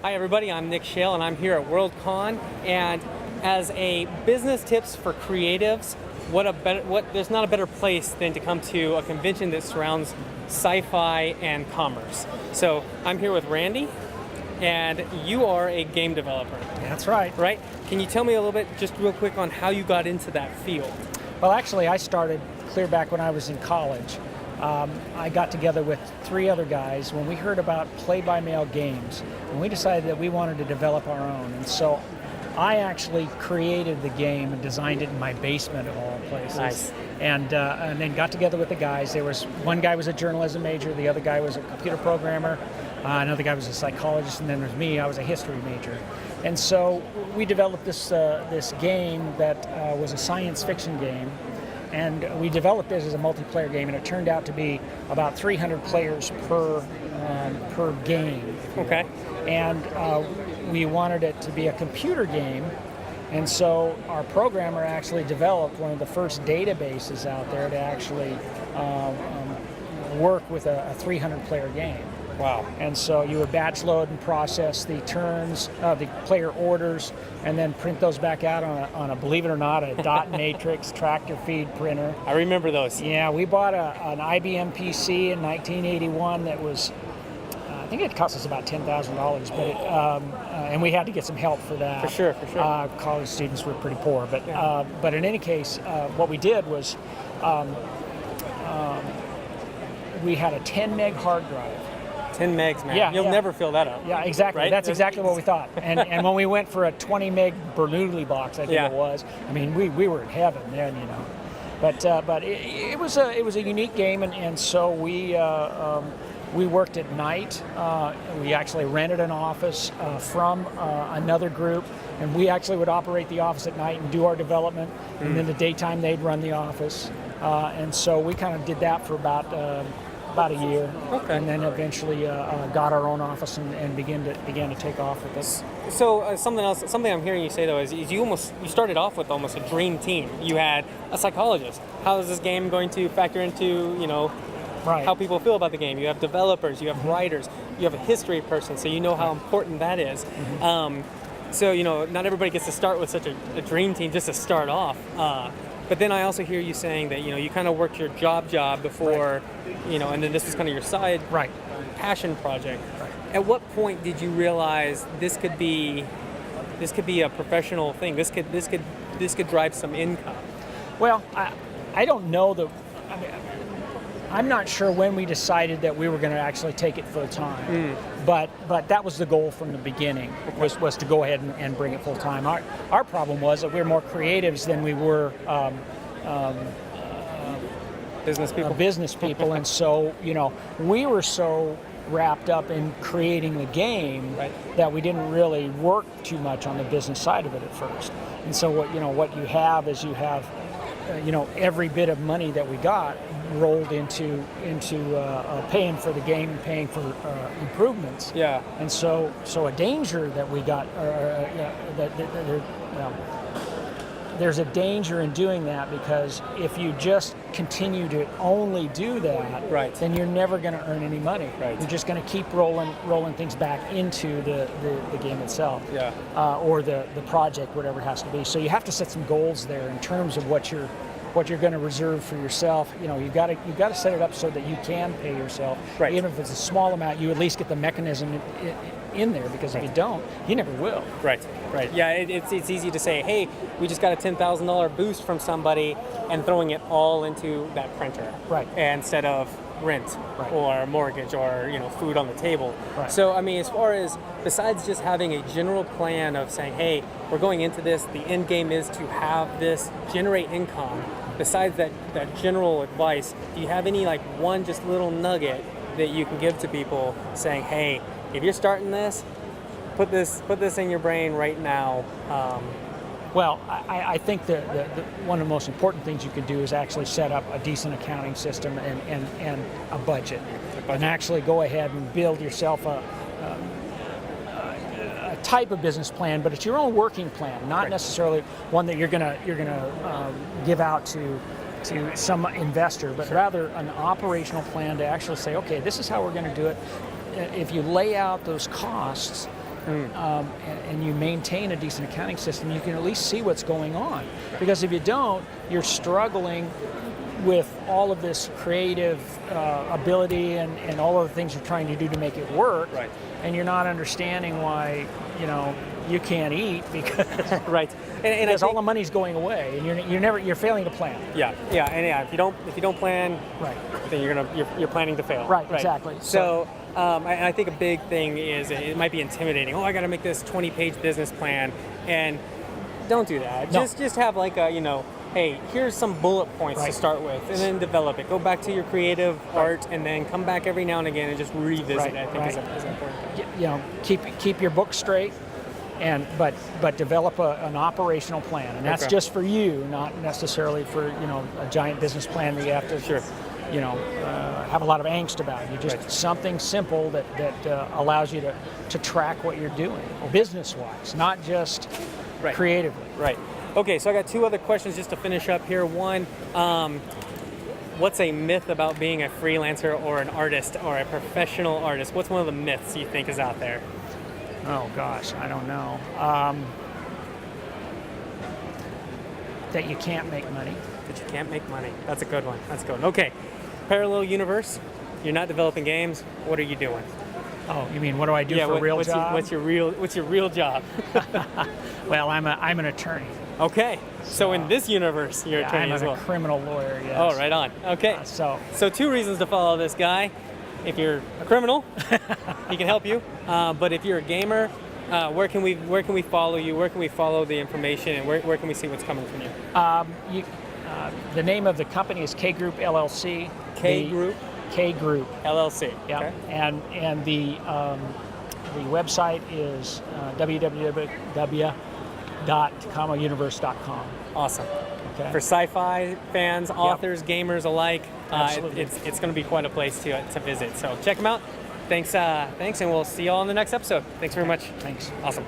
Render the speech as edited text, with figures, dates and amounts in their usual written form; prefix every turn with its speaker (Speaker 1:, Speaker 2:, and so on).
Speaker 1: Hi everybody, I'm Nick Shale and I'm here at Worldcon, and as a business tips for creatives, there's not a better place than to come to a convention that surrounds sci-fi and commerce. So I'm here with Randy, and you are a game developer.
Speaker 2: That's right.
Speaker 1: Right? Can you tell me a little bit, just real quick, on how you got into that field?
Speaker 2: Well, actually, I started clear back when I was in college. I got together with 3 other guys when we heard about play-by-mail games, and we decided that we wanted to develop our own. And so I actually created the game and designed it in my basement of all places.
Speaker 1: Nice.
Speaker 2: And then got together with the guys. There was one guy was a journalism major, the other guy was a computer programmer, another guy was a psychologist, and then there's me. I was a history major. And so we developed this game that was a science fiction game. And we developed this as a multiplayer game, and it turned out to be about 300 players per game.
Speaker 1: Okay.
Speaker 2: And we wanted it to be a computer game, and so our programmer actually developed one of the first databases out there to actually work with a 300-player game.
Speaker 1: Wow.
Speaker 2: And so you would batch load and process the turns, the player orders, and then print those back out on a believe it or not, a dot matrix tractor feed printer.
Speaker 1: I remember those.
Speaker 2: Yeah, we bought an IBM PC in 1981 that was, I think it cost us about $10,000, but and we had to get some help for that.
Speaker 1: For sure.
Speaker 2: College students were pretty poor, but in any case, what we did was we had a 10 meg hard drive.
Speaker 1: 10 megs, man.
Speaker 2: Yeah,
Speaker 1: You'll never fill that up.
Speaker 2: Yeah, exactly.
Speaker 1: Right?
Speaker 2: That's exactly what we thought. And when we went for a 20 meg Bernoulli box, I think it was. I mean, we were in heaven then, you know. But it was a unique game, and so we worked at night. We actually rented an office from another group, and we actually would operate the office at night and do our development, and then the daytime they'd run the office. And so we kind of did that for about a year, and then eventually got our own office and began to take off with this.
Speaker 1: So something I'm hearing you say though is you started off with almost a dream team. You had a psychologist. How is this game going to factor into how people feel about the game? You have developers, you have writers, you have a history person, so you know how important that is. So not everybody gets to start with such a dream team just to start off. But then I also hear you saying that you kind of worked your job before, and then this was kind of your side passion project.
Speaker 2: Right.
Speaker 1: At what point did you realize this could be a professional thing? This could drive some income.
Speaker 2: Well, I don't know I'm not sure when we decided that we were going to actually take it full time, but that was the goal from the beginning, was to go ahead and bring it full time. Our problem was that we were more creatives than we were business people, and so we were so wrapped up in creating the game that we didn't really work too much on the business side of it at first. And so what you have is every bit of money that we got rolled into paying for the game and paying for improvements.
Speaker 1: Yeah.
Speaker 2: And so a danger that we got, there's a danger in doing that, because if you just continue to only do that, then you're never going to earn any money.
Speaker 1: Right.
Speaker 2: You're just going to keep rolling things back into the game itself, or the project, whatever it has to be. So you have to set some goals there in terms of what you're going to reserve for yourself. You've got to set it up so that you can pay yourself.
Speaker 1: Right.
Speaker 2: Even if it's a small amount, you at least get the mechanism in there, because if you don't, you never will.
Speaker 1: Right. Yeah, it's easy to say, hey, we just got a $10,000 boost from somebody, and throwing it all into that printer.
Speaker 2: Right.
Speaker 1: Instead of rent or mortgage or food on the table.
Speaker 2: Right.
Speaker 1: So I mean, as far as besides just having a general plan of saying, hey, we're going into this, the end game is to have this generate income. Besides that general advice, do you have any one just little nugget that you can give to people saying, hey, if you're starting this, put this in your brain right now?
Speaker 2: Well, I think that one of the most important things you can do is actually set up a decent accounting system and a budget, and actually go ahead and build yourself a type of business plan, but it's your own working plan, not necessarily one that you're gonna give out to some investor, but rather an operational plan to actually say, okay, this is how we're going to do it. If you lay out those costs, and you maintain a decent accounting system, you can at least see what's going on. Because if you don't, you're struggling with all of this creative ability and all of the things you're trying to do to make it work, and you're not understanding why, you can't eat because
Speaker 1: right, and
Speaker 2: because all the money's going away, and you're failing to plan.
Speaker 1: If you don't plan, then you're planning to fail.
Speaker 2: Right. Exactly.
Speaker 1: So I think a big thing is it might be intimidating. Oh, I got to make this 20-page business plan, and don't do that.
Speaker 2: No.
Speaker 1: Just have like a hey, here's some bullet points to start with, and then develop it. Go back to your creative art, and then come back every now and again and just revisit it. I think is important.
Speaker 2: Keep your book straight, but develop an operational plan, and that's just for you, not necessarily for a giant business plan that you have to have a lot of angst about. You just something simple that allows you to track what you're doing business-wise, not just creatively.
Speaker 1: Right. Okay, so I got 2 other questions just to finish up here. One, what's a myth about being a freelancer or an artist or a professional artist? What's one of the myths you think is out there?
Speaker 2: Oh gosh, I don't know. That you can't make money.
Speaker 1: That you can't make money. That's a good one. Okay, parallel universe. You're not developing games. What are you doing?
Speaker 2: Oh, you mean what do I do for a real job?
Speaker 1: What's your real job?
Speaker 2: Well, I'm an attorney.
Speaker 1: Okay, so in this universe, you're an attorney as well.
Speaker 2: I'm a criminal lawyer. Yes.
Speaker 1: Oh, right on. Okay.
Speaker 2: So
Speaker 1: 2 reasons to follow this guy. If you're a criminal, he can help you. But if you're a gamer, where can we follow you? Where can we follow the information, and where can we see what's coming from you?
Speaker 2: The name of the company is K Group LLC.
Speaker 1: K Group
Speaker 2: LLC. Yeah.
Speaker 1: Okay.
Speaker 2: And the website is www.takamouniverse.com.
Speaker 1: Awesome.
Speaker 2: Okay.
Speaker 1: For sci-fi fans, authors, gamers alike, it's going to be quite a place to visit. So check them out. Thanks, and we'll see you all in the next episode. Thanks very much.
Speaker 2: Thanks.
Speaker 1: Awesome.